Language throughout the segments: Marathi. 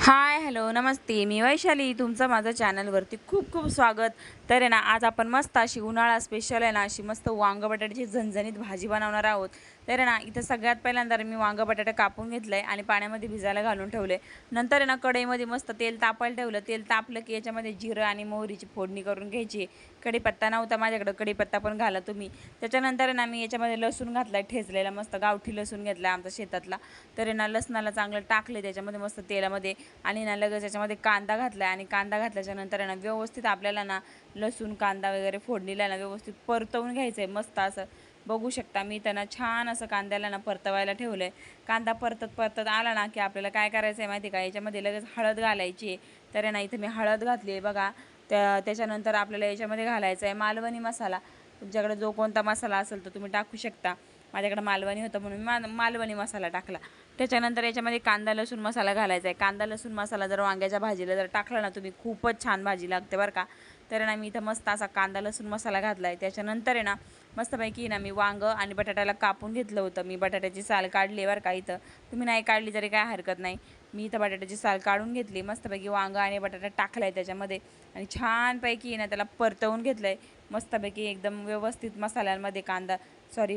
हाय हॅलो नमस्ते, मी वैशाली. तुमचं माझं चॅनलवरती खूप खूप स्वागत. तर आहे ना, आज आपण मस्त अशी उन्हाळा स्पेशल आहे ना, अशी मस्त वांग बटाट्याची झणझणीत भाजी बनवणार आहोत. तर आहे ना, इथं सगळ्यात पहिल्यांदा मी वांग बटाटा कापून घेतलं आहे आणि पाण्यामध्ये भिजायला घालून ठेवले. नंतर आहे ना, कढईमध्ये मस्त तेल तापायला ठेवलं. तेल तापलं की याच्यामध्ये जिरं आणि मोहरीची फोडणी करून घ्यायची. कढीपत्ता नव्हता माझ्याकडं, कढीपत्ता पण घाला तुम्ही. त्याच्यानंतर आहे ना, मी याच्यामध्ये लसूण घातला आहे ठेचलेला, मस्त गावठी लसूण घेतला आमच्या शेतातला. तर आहे ना, लसणाला चांगलं टाकले त्याच्यामध्ये मस्त तेलामध्ये आणि ना लगेच याच्यामध्ये कांदा घातला आणि कांदा घातल्याच्यानंतर आहे ना, व्यवस्थित आपल्याला ना लसूण कांदा वगैरे फोडणीला ना व्यवस्थित परतवून घ्यायचं आहे. मस्त असं बघू शकता, मी त्यांना छान असं कांद्याला ना परतवायला ठेवलं आहे. कांदा परतत परतत आला ना की आपल्याला काय करायचं आहे माहिती का, याच्यामध्ये लगेच हळद घालायची आहे. तर आहे ना, इथं मी हळद घातली आहे बघा. त्याच्यानंतर आपल्याला याच्यामध्ये घालायचं आहे मालवणी मसाला. तुमच्याकडे जो कोणता मसाला असेल तर तुम्ही टाकू शकता. माझ्याकडे मालवणी होतं म्हणून मी मालवणी मसाला टाकला. त्याच्यानंतर याच्यामध्ये कांदा लसूण मसाला घालायचा आहे. कांदा लसूण मसाला जर वांग्याच्या भाजीला जर टाकला ना तुम्ही, खूपच छान भाजी लागते बरं का. तर ना, मी इथं मस्त असा कांदा लसूण मसाला घातला आहे. त्याच्यानंतर आहे ना, मस्तपैकी ना मी वांगं आणि बटाट्याला कापून घेतलं होतं. मी बटाट्याची साल काढली बरं का. इथं तुम्ही नाही काढली तरी काय हरकत नाही. मी इथं बटाट्याची साल काढून घेतली. मस्तपैकी वांगं आणि बटाटा टाकला आहे त्याच्यामध्ये आणि छानपैकी ना त्याला परतवून घेतलं आहे. मस्तपैकी एकदम व्यवस्थित मसाल्यांमध्ये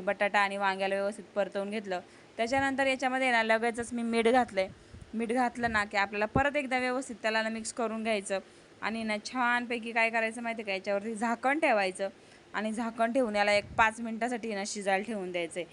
बटाटा आणि वांग्याला व्यवस्थित परतवून घेतलं. त्याच्यानंतर याच्यामध्ये ना लगेचच मी मीठ घातलं आहे. मीठ घातलं ना की आपल्याला परत एकदा व्यवस्थित त्याला ना मिक्स करून घ्यायचं आणि ना छानपैकी काय करायचं माहिती का, याच्यावरती झाकण ठेवायचं आणि झाकण ठेवून याला एक 5 मिनटासाठी ना शिजायला ठेवून द्यायचं आहे.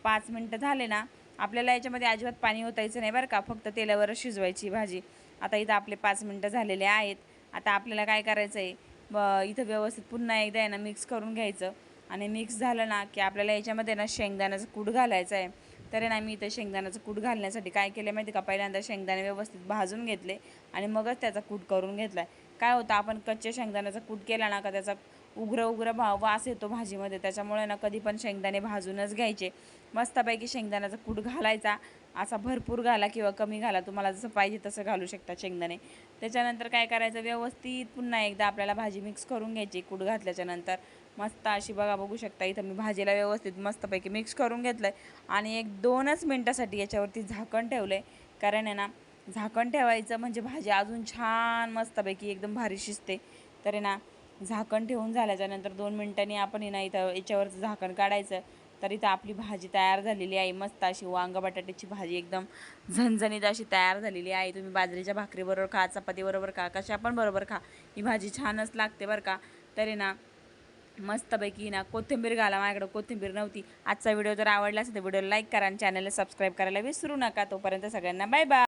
5 मिनटं झाले ना, आपल्याला याच्यामध्ये अजिबात पाणी ओतायचं नाही बरं का, फक्त तेलावर शिजवायची भाजी. आता इथं आपले 5 मिनटं झालेले आहेत. आता आपल्याला काय करायचं आहे, इथं व्यवस्थित पुन्हा एकदा आहे ना मिक्स करून घ्यायचं आणि मिक्स झालं ना की आपल्याला याच्यामध्ये ना शेंगदाण्याचं कूट घालायचं आहे. तर आहे ना, मी इथं शेंगदाण्याचं कूट घालण्यासाठी काय केलं माहिती का, पहिल्यांदा शेंगदाणे व्यवस्थित भाजून घेतले आणि मगच त्याचा कूट करून घेतला आहे. काय होतं, आपण कच्च्या शेंगदाण्याचा कूट केला ना का त्याचा उग्र उग्र वास येतो भाजीमध्ये. त्याच्यामुळे ना कधी पण शेंगदाणे भाजूनच घ्यायचे. मस्तपैकी शेंगदाण्याचा कूट घालायचा, असा भरपूर घाला किंवा कमी घाला, तुम्हाला जसं पाहिजे तसं घालू शकता शेंगदाणे. त्याच्यानंतर काय करायचं, व्यवस्थित पुन्हा एकदा आपल्याला भाजी मिक्स करून घ्यायची कूट घातल्याच्यानंतर. मस्त अशी बघू शकता, इथं मी भाजीला व्यवस्थित मस्तपैकी मिक्स करून घेतलं आहे आणि 1-2च मिनटासाठी याच्यावरती झाकण ठेवलं आहे. कारण आहे ना, झाकण ठेवायचं म्हणजे भाजी अजून छान मस्तपैकी एकदम भारी शिजते. तर आहे ना, झाकण ठेवून झाल्याच्यानंतर 2 मिनटांनी आपण आहे ना इथं याच्यावरचं झाकण काढायचं. तर इथं आपली भाजी तयार झालेली आहे. मस्त अशी वांग बटाट्याची भाजी एकदम झणझणीत अशी तयार झालेली आहे. तुम्ही बाजरीच्या भाकरीबरोबर खा, चपातीबरोबर खा, कशा पण बरोबर खा, ही भाजी छानच लागते बरं का. तर आहे ना, मस्तपैकी ना कोथिंबीर घाला. माझ्याकडे कोथिंबीर नव्हती. आजचा व्हिडिओ जर आवडला असेल तर व्हिडिओला लाईक करा आणि चॅनलला सबस्क्राईब करायला विसरू नका. तोपर्यंत सगळ्यांना बाय बाय.